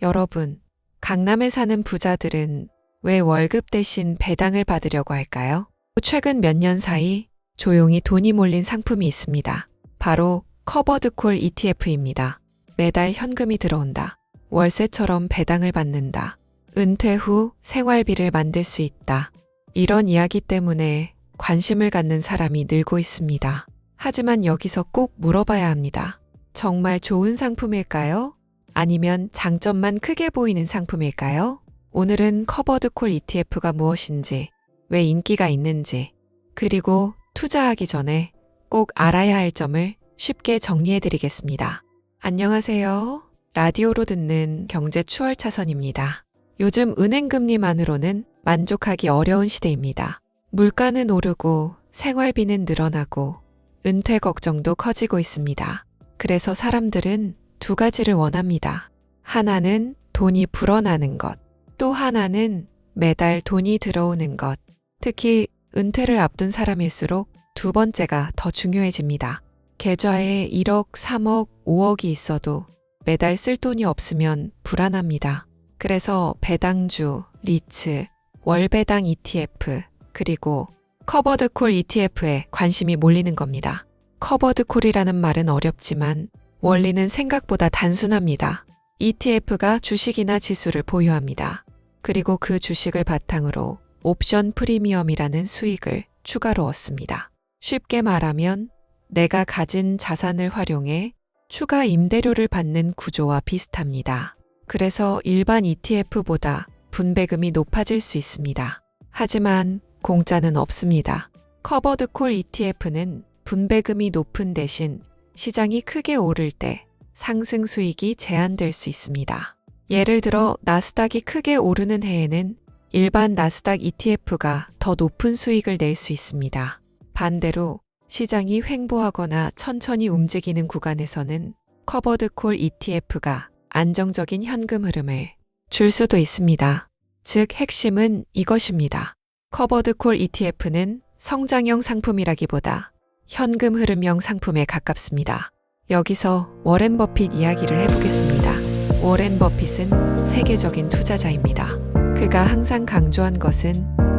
여러분, 강남에 사는 부자들은 왜 월급 대신 배당을 받으려고 할까요? 최근 몇 년 사이 조용히 돈이 몰린 상품이 있습니다. 바로 커버드콜 ETF입니다. 매달 현금이 들어온다. 월세처럼 배당을 받는다. 은퇴 후 생활비를 만들 수 있다. 이런 이야기 때문에 관심을 갖는 사람이 늘고 있습니다. 하지만 여기서 꼭 물어봐야 합니다. 정말 좋은 상품일까요? 아니면 장점만 크게 보이는 상품일까요? 오늘은 커버드콜 ETF가 무엇인지, 왜 인기가 있는지, 그리고 투자하기 전에 꼭 알아야 할 점을 쉽게 정리해 드리겠습니다. 안녕하세요. 라디오로 듣는 경제 추월차선입니다. 요즘 은행금리만으로는 만족하기 어려운 시대입니다. 물가는 오르고 생활비는 늘어나고 은퇴 걱정도 커지고 있습니다. 그래서 사람들은 두 가지를 원합니다. 하나는 돈이 불어나는 것, 또 하나는 매달 돈이 들어오는 것. 특히 은퇴를 앞둔 사람일수록 두 번째가 더 중요해집니다. 계좌에 1억, 3억, 5억이 있어도 매달 쓸 돈이 없으면 불안합니다. 그래서 배당주, 리츠, 월배당 ETF, 그리고 커버드콜 ETF에 관심이 몰리는 겁니다. 커버드콜이라는 말은 어렵지만 원리는 생각보다 단순합니다. ETF가 주식이나 지수를 보유합니다. 그리고 그 주식을 바탕으로 옵션 프리미엄이라는 수익을 추가로 얻습니다. 쉽게 말하면 내가 가진 자산을 활용해 추가 임대료를 받는 구조와 비슷합니다. 그래서 일반 ETF보다 분배금이 높아질 수 있습니다. 하지만 공짜는 없습니다. 커버드콜 ETF는 분배금이 높은 대신 시장이 크게 오를 때 상승 수익이 제한될 수 있습니다. 예를 들어 나스닥이 크게 오르는 해에는 일반 나스닥 ETF가 더 높은 수익을 낼 수 있습니다. 반대로 시장이 횡보하거나 천천히 움직이는 구간에서는 커버드콜 ETF가 안정적인 현금 흐름을 줄 수도 있습니다. 즉 핵심은 이것입니다. 커버드콜 ETF는 성장형 상품이라기보다 현금 흐름형 상품에 가깝습니다. 여기서 워렌 버핏 이야기를 해보겠습니다. 워렌 버핏은 세계적인 투자자입니다. 그가 항상 강조한 것은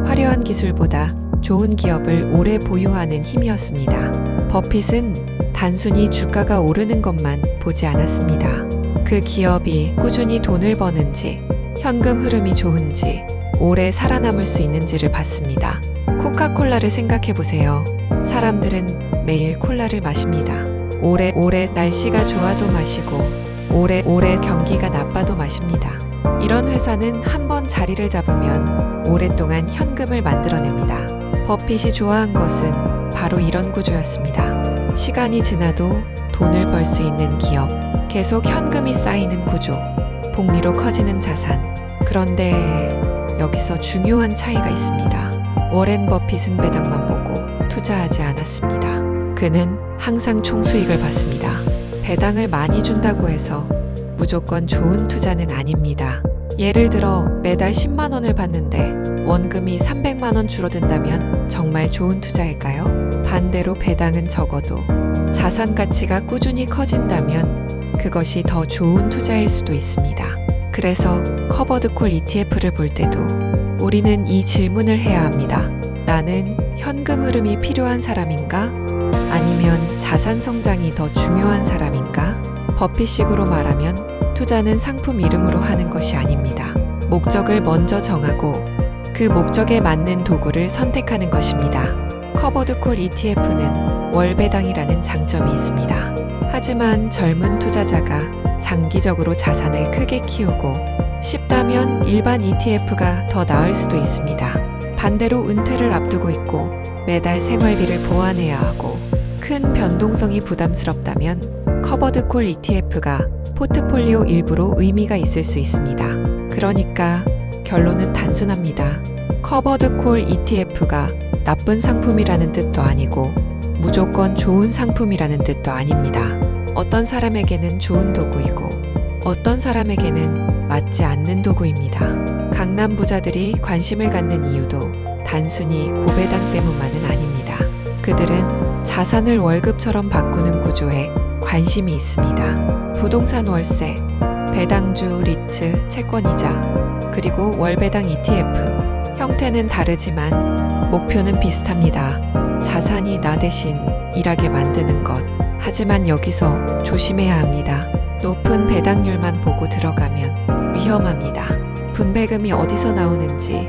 화려한 기술보다 좋은 기업을 오래 보유하는 힘이었습니다. 버핏은 단순히 주가가 오르는 것만 보지 않았습니다. 그 기업이 꾸준히 돈을 버는지, 현금 흐름이 좋은지, 오래 살아남을 수 있는지를 봤습니다. 코카콜라를 생각해보세요. 사람들은 매일 콜라를 마십니다. 오래 날씨가 좋아도 마시고 오래 경기가 나빠도 마십니다. 이런 회사는 한번 자리를 잡으면 오랫동안 현금을 만들어냅니다. 버핏이 좋아한 것은 바로 이런 구조였습니다. 시간이 지나도 돈을 벌 수 있는 기업, 계속 현금이 쌓이는 구조, 복리로 커지는 자산. 그런데 여기서 중요한 차이가 있습니다. 워렌 버핏은 배당만 보고 투자하지 않았습니다. 그는 항상 총수익을 받습니다. 배당을 많이 준다고 해서 무조건 좋은 투자는 아닙니다. 예를 들어 매달 10만 원을 받는데 원금이 300만 원 줄어든다면 정말 좋은 투자일까요? 반대로 배당은 적어도 자산 가치가 꾸준히 커진다면 그것이 더 좋은 투자일 수도 있습니다. 그래서 커버드콜 ETF를 볼 때도 우리는 이 질문을 해야 합니다. 나는 현금 흐름이 필요한 사람인가? 아니면 자산 성장이 더 중요한 사람인가? 버핏식으로 말하면 투자는 상품 이름으로 하는 것이 아닙니다. 목적을 먼저 정하고 그 목적에 맞는 도구를 선택하는 것입니다. 커버드콜 ETF는 월배당이라는 장점이 있습니다. 하지만 젊은 투자자가 장기적으로 자산을 크게 키우고 싶다면 일반 ETF가 더 나을 수도 있습니다. 반대로 은퇴를 앞두고 있고 매달 생활비를 보완해야 하고 큰 변동성이 부담스럽다면 커버드콜 ETF가 포트폴리오 일부로 의미가 있을 수 있습니다. 그러니까 결론은 단순합니다. 커버드콜 ETF가 나쁜 상품이라는 뜻도 아니고 무조건 좋은 상품이라는 뜻도 아닙니다. 어떤 사람에게는 좋은 도구이고 어떤 사람에게는 맞지 않는 도구입니다. 강남 부자들이 관심을 갖는 이유도 단순히 고배당 때문만은 아닙니다. 그들은 자산을 월급처럼 바꾸는 구조에 관심이 있습니다. 부동산 월세, 배당주, 리츠, 채권이자, 그리고 월배당 ETF. 형태는 다르지만 목표는 비슷합니다. 자산이 나 대신 일하게 만드는 것. 하지만 여기서 조심해야 합니다. 높은 배당률만 보고 들어가면 위험합니다. 분배금이 어디서 나오는지,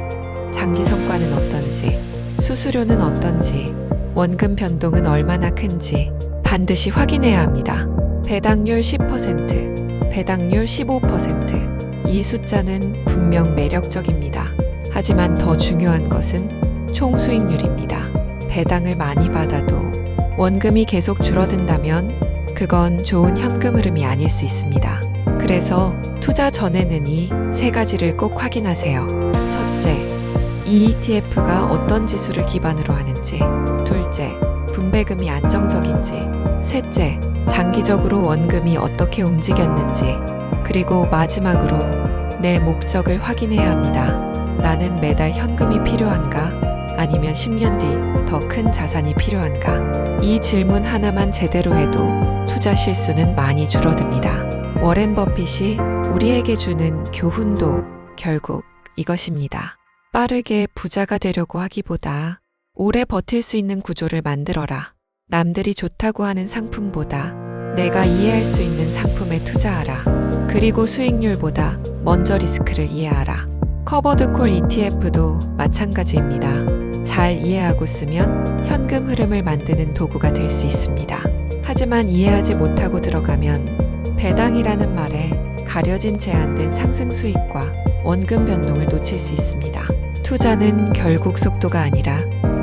장기 성과는 어떤지, 수수료는 어떤지, 원금 변동은 얼마나 큰지 반드시 확인해야 합니다. 배당률 10%, 배당률 15%. 이 숫자는 분명 매력적입니다. 하지만 더 중요한 것은 총 수익률입니다. 배당을 많이 받아도 원금이 계속 줄어든다면 그건 좋은 현금 흐름이 아닐 수 있습니다. 그래서 투자 전에는 이 세 가지를 꼭 확인하세요. 첫째, 이 ETF가 어떤 지수를 기반으로 하는지. 둘째, 분배금이 안정적인지. 셋째, 장기적으로 원금이 어떻게 움직였는지. 그리고 마지막으로 내 목적을 확인해야 합니다. 나는 매달 현금이 필요한가? 아니면 10년 뒤 더 큰 자산이 필요한가? 이 질문 하나만 제대로 해도 투자 실수는 많이 줄어듭니다. 워렌 버핏이 우리에게 주는 교훈도 결국 이것입니다. 빠르게 부자가 되려고 하기보다 오래 버틸 수 있는 구조를 만들어라. 남들이 좋다고 하는 상품보다 내가 이해할 수 있는 상품에 투자하라. 그리고 수익률보다 먼저 리스크를 이해하라. 커버드 콜 ETF도 마찬가지입니다. 잘 이해하고 쓰면 현금 흐름을 만드는 도구가 될 수 있습니다. 하지만 이해하지 못하고 들어가면 배당이라는 말에 가려진 제한된 상승 수익과 원금 변동을 놓칠 수 있습니다. 투자는 결국 속도가 아니라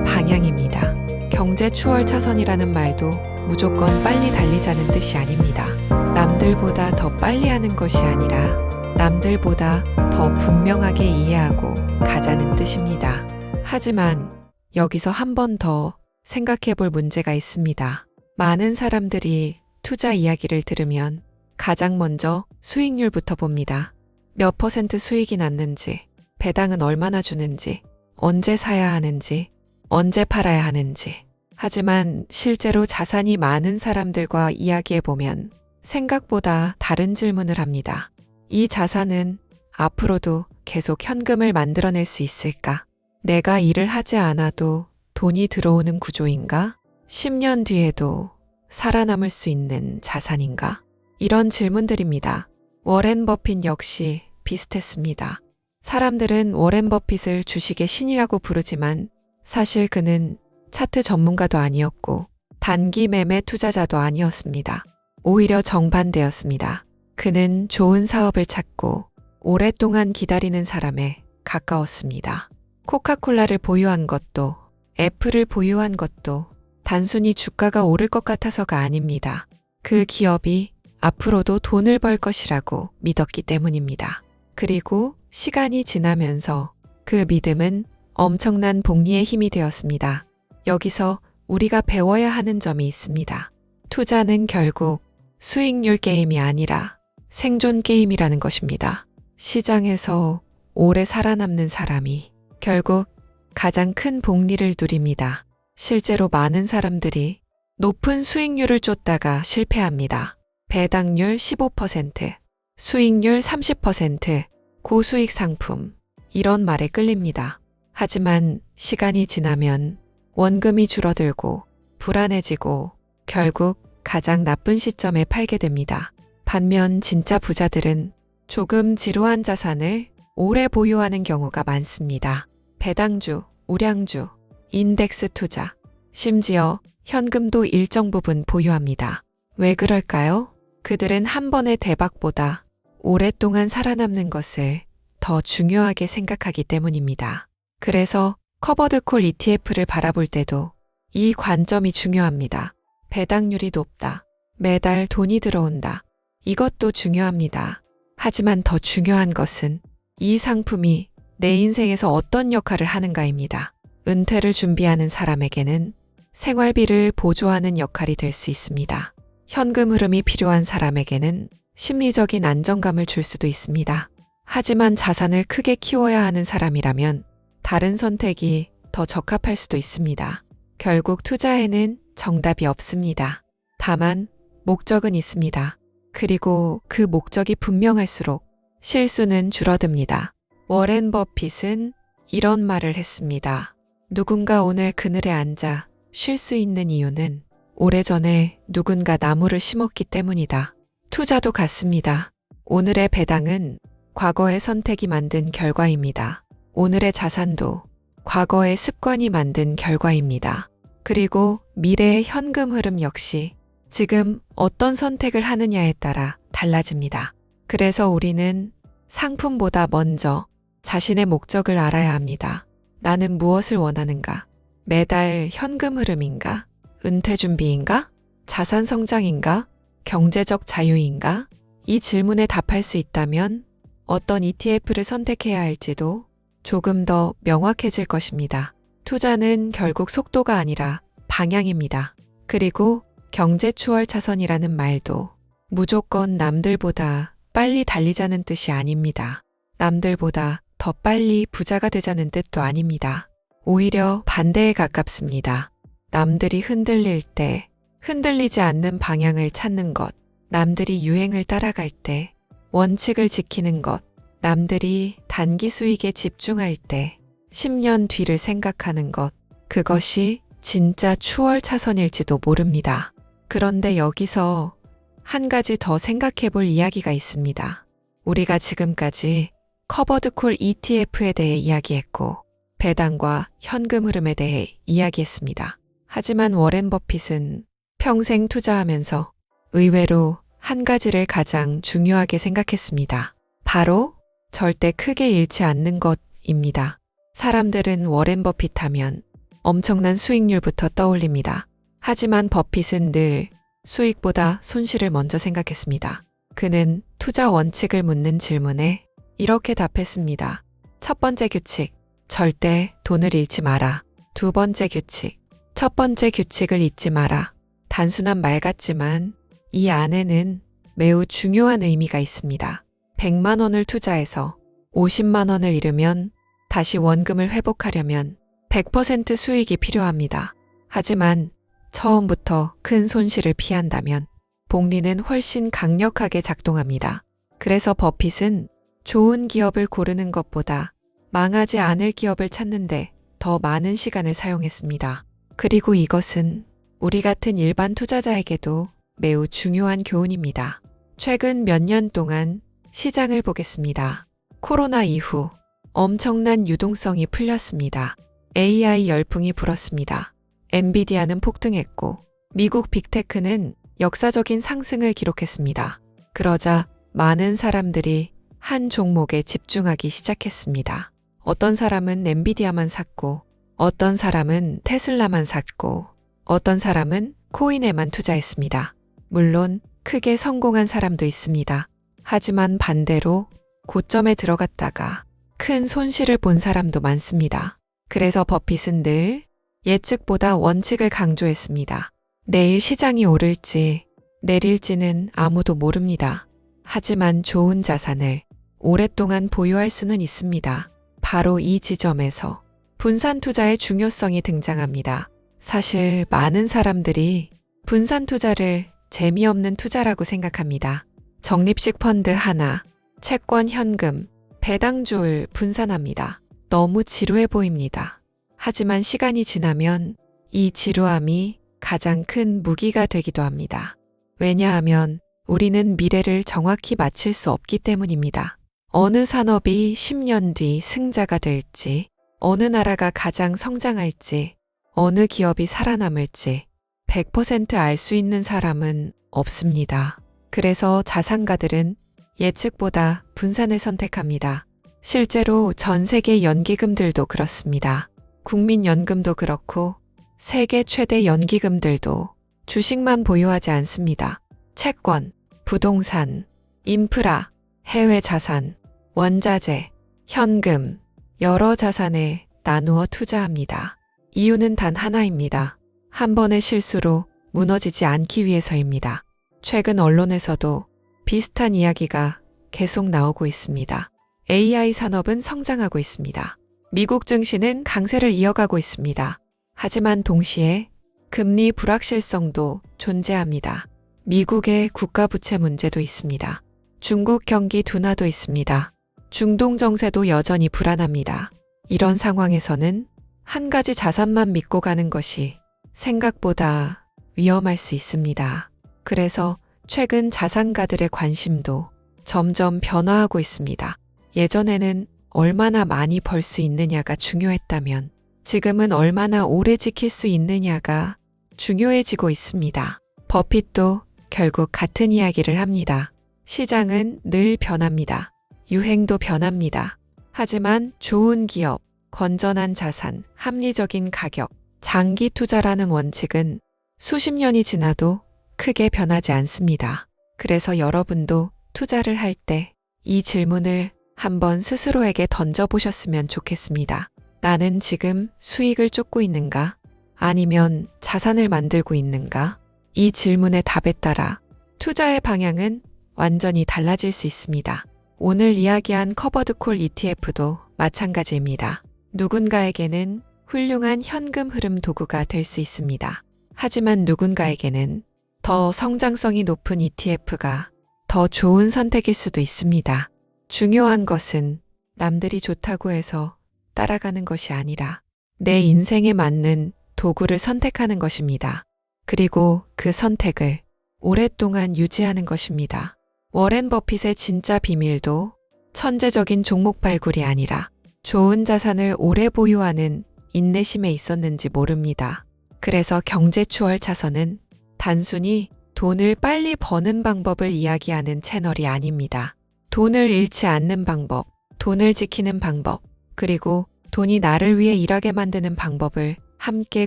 방향입니다. 경제 추월 차선이라는 말도 무조건 빨리 달리자는 뜻이 아닙니다. 남들보다 더 빨리 하는 것이 아니라 남들보다 더 분명하게 이해하고 가자는 뜻입니다. 하지만 여기서 한 번 더 생각해 볼 문제가 있습니다. 많은 사람들이 투자 이야기를 들으면 가장 먼저 수익률부터 봅니다. 몇 퍼센트 수익이 났는지, 배당은 얼마나 주는지, 언제 사야 하는지, 언제 팔아야 하는지. 하지만 실제로 자산이 많은 사람들과 이야기해 보면 생각보다 다른 질문을 합니다. 이 자산은 앞으로도 계속 현금을 만들어낼 수 있을까? 내가 일을 하지 않아도 돈이 들어오는 구조인가? 10년 뒤에도 살아남을 수 있는 자산인가? 이런 질문들입니다. 워렌 버핏 역시 비슷했습니다. 사람들은 워렌 버핏을 주식의 신이라고 부르지만 사실 그는 차트 전문가도 아니었고 단기 매매 투자자도 아니었습니다. 오히려 정반대였습니다. 그는 좋은 사업을 찾고 오랫동안 기다리는 사람에 가까웠습니다. 코카콜라를 보유한 것도 애플을 보유한 것도 단순히 주가가 오를 것 같아서가 아닙니다. 그 기업이 앞으로도 돈을 벌 것이라고 믿었기 때문입니다. 그리고 시간이 지나면서 그 믿음은 엄청난 복리의 힘이 되었습니다. 여기서 우리가 배워야 하는 점이 있습니다. 투자는 결국 수익률 게임이 아니라 생존 게임이라는 것입니다. 시장에서 오래 살아남는 사람이 결국 가장 큰 복리를 누립니다. 실제로 많은 사람들이 높은 수익률을 쫓다가 실패합니다. 배당률 15%, 수익률 30%, 고수익 상품, 이런 말에 끌립니다. 하지만 시간이 지나면 원금이 줄어들고 불안해지고 결국 가장 나쁜 시점에 팔게 됩니다. 반면 진짜 부자들은 조금 지루한 자산을 오래 보유하는 경우가 많습니다. 배당주, 우량주, 인덱스 투자, 심지어 현금도 일정 부분 보유합니다. 왜 그럴까요? 그들은 한 번의 대박보다 오랫동안 살아남는 것을 더 중요하게 생각하기 때문입니다. 그래서 커버드 콜 ETF를 바라볼 때도 이 관점이 중요합니다. 배당률이 높다. 매달 돈이 들어온다. 이것도 중요합니다. 하지만 더 중요한 것은 이 상품이 내 인생에서 어떤 역할을 하는가입니다. 은퇴를 준비하는 사람에게는 생활비를 보조하는 역할이 될 수 있습니다. 현금 흐름이 필요한 사람에게는 심리적인 안정감을 줄 수도 있습니다. 하지만 자산을 크게 키워야 하는 사람이라면 다른 선택이 더 적합할 수도 있습니다. 결국 투자에는 정답이 없습니다. 다만 목적은 있습니다. 그리고 그 목적이 분명할수록 실수는 줄어듭니다. 워렌 버핏은 이런 말을 했습니다. 누군가 오늘 그늘에 앉아 쉴 수 있는 이유는 오래전에 누군가 나무를 심었기 때문이다. 투자도 같습니다. 오늘의 배당은 과거의 선택이 만든 결과입니다. 오늘의 자산도 과거의 습관이 만든 결과입니다. 그리고 미래의 현금 흐름 역시 지금 어떤 선택을 하느냐에 따라 달라집니다. 그래서 우리는 상품보다 먼저 자신의 목적을 알아야 합니다. 나는 무엇을 원하는가? 매달 현금 흐름인가? 은퇴 준비인가? 자산 성장인가? 경제적 자유인가? 이 질문에 답할 수 있다면 어떤 ETF를 선택해야 할지도 조금 더 명확해질 것입니다. 투자는 결국 속도가 아니라 방향입니다. 그리고 경제 추월 차선이라는 말도 무조건 남들보다 빨리 달리자는 뜻이 아닙니다. 남들보다 더 빨리 부자가 되자는 뜻도 아닙니다. 오히려 반대에 가깝습니다. 남들이 흔들릴 때 흔들리지 않는 방향을 찾는 것, 남들이 유행을 따라갈 때 원칙을 지키는 것, 남들이 단기 수익에 집중할 때 10년 뒤를 생각하는 것, 그것이 진짜 추월 차선일지도 모릅니다. 그런데 여기서 한 가지 더 생각해 볼 이야기가 있습니다. 우리가 지금까지 커버드 콜 ETF에 대해 이야기했고 배당과 현금 흐름에 대해 이야기했습니다. 하지만 워렌 버핏은 평생 투자하면서 의외로 한 가지를 가장 중요하게 생각했습니다. 바로 절대 크게 잃지 않는 것입니다. 사람들은 워렌 버핏 하면 엄청난 수익률부터 떠올립니다. 하지만 버핏은 늘 수익보다 손실을 먼저 생각했습니다. 그는 투자 원칙을 묻는 질문에 이렇게 답했습니다. 첫 번째 규칙, 절대 돈을 잃지 마라. 두 번째 규칙, 첫 번째 규칙을 잊지 마라. 단순한 말 같지만 이 안에는 매우 중요한 의미가 있습니다. 100만 원을 투자해서 50만 원을 잃으면 다시 원금을 회복하려면 100% 수익이 필요합니다. 하지만 처음부터 큰 손실을 피한다면 복리는 훨씬 강력하게 작동합니다. 그래서 버핏은 좋은 기업을 고르는 것보다 망하지 않을 기업을 찾는데 더 많은 시간을 사용했습니다. 그리고 이것은 우리 같은 일반 투자자에게도 매우 중요한 교훈입니다. 최근 몇 년 동안 시장을 보겠습니다. 코로나 이후 엄청난 유동성이 풀렸습니다. AI 열풍이 불었습니다. 엔비디아는 폭등했고 미국 빅테크는 역사적인 상승을 기록했습니다. 그러자 많은 사람들이 한 종목에 집중하기 시작했습니다. 어떤 사람은 엔비디아만 샀고 어떤 사람은 테슬라만 샀고 어떤 사람은 코인에만 투자했습니다. 물론 크게 성공한 사람도 있습니다. 하지만 반대로 고점에 들어갔다가 큰 손실을 본 사람도 많습니다. 그래서 버핏은 늘 예측보다 원칙을 강조했습니다. 내일 시장이 오를지 내릴지는 아무도 모릅니다. 하지만 좋은 자산을 오랫동안 보유할 수는 있습니다. 바로 이 지점에서 분산 투자의 중요성이 등장합니다. 사실 많은 사람들이 분산 투자를 재미없는 투자라고 생각합니다. 적립식 펀드 하나, 채권 현금, 배당주를 분산합니다. 너무 지루해 보입니다. 하지만 시간이 지나면 이 지루함이 가장 큰 무기가 되기도 합니다. 왜냐하면 우리는 미래를 정확히 맞힐 수 없기 때문입니다. 어느 산업이 10년 뒤 승자가 될지, 어느 나라가 가장 성장할지, 어느 기업이 살아남을지 100% 알 수 있는 사람은 없습니다. 그래서 자산가들은 예측보다 분산을 선택합니다. 실제로 전 세계 연기금들도 그렇습니다. 국민연금도 그렇고 세계 최대 연기금들도 주식만 보유하지 않습니다. 채권, 부동산, 인프라, 해외 자산, 원자재, 현금, 여러 자산에 나누어 투자합니다. 이유는 단 하나입니다. 한 번의 실수로 무너지지 않기 위해서입니다. 최근 언론에서도 비슷한 이야기가 계속 나오고 있습니다. AI 산업은 성장하고 있습니다. 미국 증시는 강세를 이어가고 있습니다. 하지만 동시에 금리 불확실성도 존재합니다. 미국의 국가부채 문제도 있습니다. 중국 경기 둔화도 있습니다. 중동 정세도 여전히 불안합니다. 이런 상황에서는 한 가지 자산만 믿고 가는 것이 생각보다 위험할 수 있습니다. 그래서 최근 자산가들의 관심도 점점 변화하고 있습니다. 예전에는 얼마나 많이 벌 수 있느냐가 중요했다면 지금은 얼마나 오래 지킬 수 있느냐가 중요해지고 있습니다. 버핏도 결국 같은 이야기를 합니다. 시장은 늘 변합니다. 유행도 변합니다. 하지만 좋은 기업, 건전한 자산, 합리적인 가격, 장기 투자라는 원칙은 수십 년이 지나도 크게 변하지 않습니다. 그래서 여러분도 투자를 할 때 이 질문을 한번 스스로에게 던져보셨으면 좋겠습니다. 나는 지금 수익을 쫓고 있는가? 아니면 자산을 만들고 있는가? 이 질문의 답에 따라 투자의 방향은 완전히 달라질 수 있습니다. 오늘 이야기한 커버드콜 ETF도 마찬가지입니다. 누군가에게는 훌륭한 현금 흐름 도구가 될 수 있습니다. 하지만 누군가에게는 더 성장성이 높은 ETF가 더 좋은 선택일 수도 있습니다. 중요한 것은 남들이 좋다고 해서 따라가는 것이 아니라 내 인생에 맞는 도구를 선택하는 것입니다. 그리고 그 선택을 오랫동안 유지하는 것입니다. 워렌 버핏의 진짜 비밀도 천재적인 종목 발굴이 아니라 좋은 자산을 오래 보유하는 인내심에 있었는지 모릅니다. 그래서 경제추월 차선은 단순히 돈을 빨리 버는 방법을 이야기하는 채널이 아닙니다. 돈을 잃지 않는 방법, 돈을 지키는 방법, 그리고 돈이 나를 위해 일하게 만드는 방법을 함께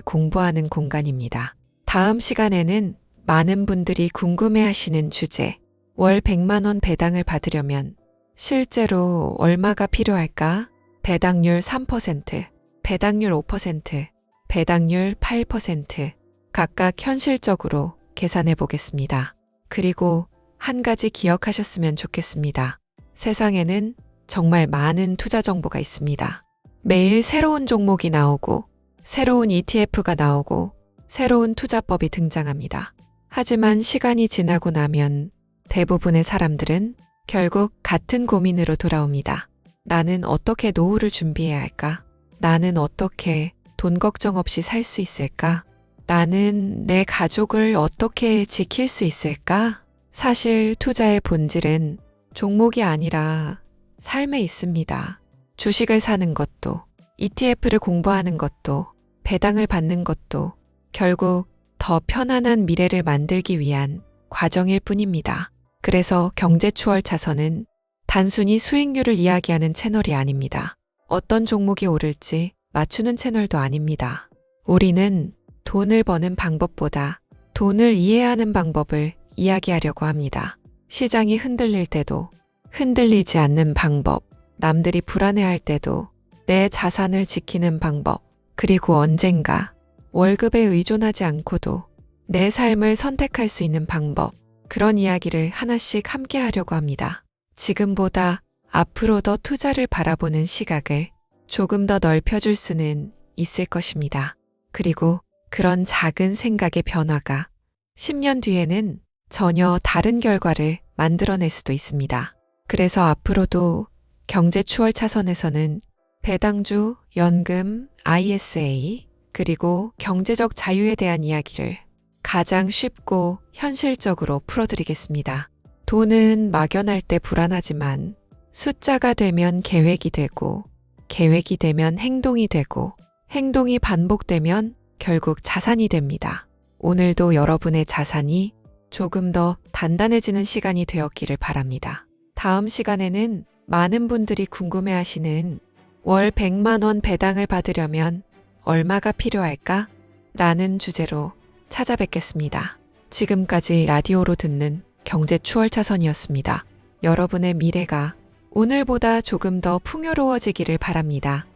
공부하는 공간입니다. 다음 시간에는 많은 분들이 궁금해하시는 주제, 월 100만 원 배당을 받으려면 실제로 얼마가 필요할까? 배당률 3%, 배당률 5%, 배당률 8% 각각 현실적으로 계산해 보겠습니다. 그리고 한 가지 기억하셨으면 좋겠습니다. 세상에는 정말 많은 투자 정보가 있습니다. 매일 새로운 종목이 나오고 새로운 ETF가 나오고 새로운 투자법이 등장합니다. 하지만 시간이 지나고 나면 대부분의 사람들은 결국 같은 고민으로 돌아옵니다. 나는 어떻게 노후를 준비해야 할까? 나는 어떻게 돈 걱정 없이 살 수 있을까? 나는 내 가족을 어떻게 지킬 수 있을까? 사실 투자의 본질은 종목이 아니라 삶에 있습니다. 주식을 사는 것도, ETF를 공부하는 것도, 배당을 받는 것도 결국 더 편안한 미래를 만들기 위한 과정일 뿐입니다. 그래서 경제추월 차선은 단순히 수익률을 이야기하는 채널이 아닙니다. 어떤 종목이 오를지 맞추는 채널도 아닙니다. 우리는 돈을 버는 방법보다 돈을 이해하는 방법을 이야기하려고 합니다. 시장이 흔들릴 때도 흔들리지 않는 방법, 남들이 불안해할 때도 내 자산을 지키는 방법, 그리고 언젠가 월급에 의존하지 않고도 내 삶을 선택할 수 있는 방법, 그런 이야기를 하나씩 함께 하려고 합니다. 지금보다 앞으로 더 투자를 바라보는 시각을 조금 더 넓혀줄 수는 있을 것입니다. 그리고 그런 작은 생각의 변화가 10년 뒤에는 전혀 다른 결과를 만들어낼 수도 있습니다. 그래서 앞으로도 경제추월 차선에서는 배당주, 연금, ISA, 그리고 경제적 자유에 대한 이야기를 가장 쉽고 현실적으로 풀어드리겠습니다. 돈은 막연할 때 불안하지만 숫자가 되면 계획이 되고, 계획이 되면 행동이 되고, 행동이 반복되면 결국 자산이 됩니다. 오늘도 여러분의 자산이 조금 더 단단해지는 시간이 되었기를 바랍니다. 다음 시간에는 많은 분들이 궁금해하시는 월 100만 원 배당을 받으려면 얼마가 필요할까? 라는 주제로 찾아뵙겠습니다. 지금까지 라디오로 듣는 경제추월 차선이었습니다. 여러분의 미래가 오늘보다 조금 더 풍요로워지기를 바랍니다.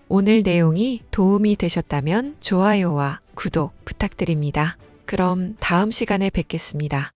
오늘 내용이 도움이 되셨다면 좋아요와 구독 부탁드립니다. 그럼 다음 시간에 뵙겠습니다.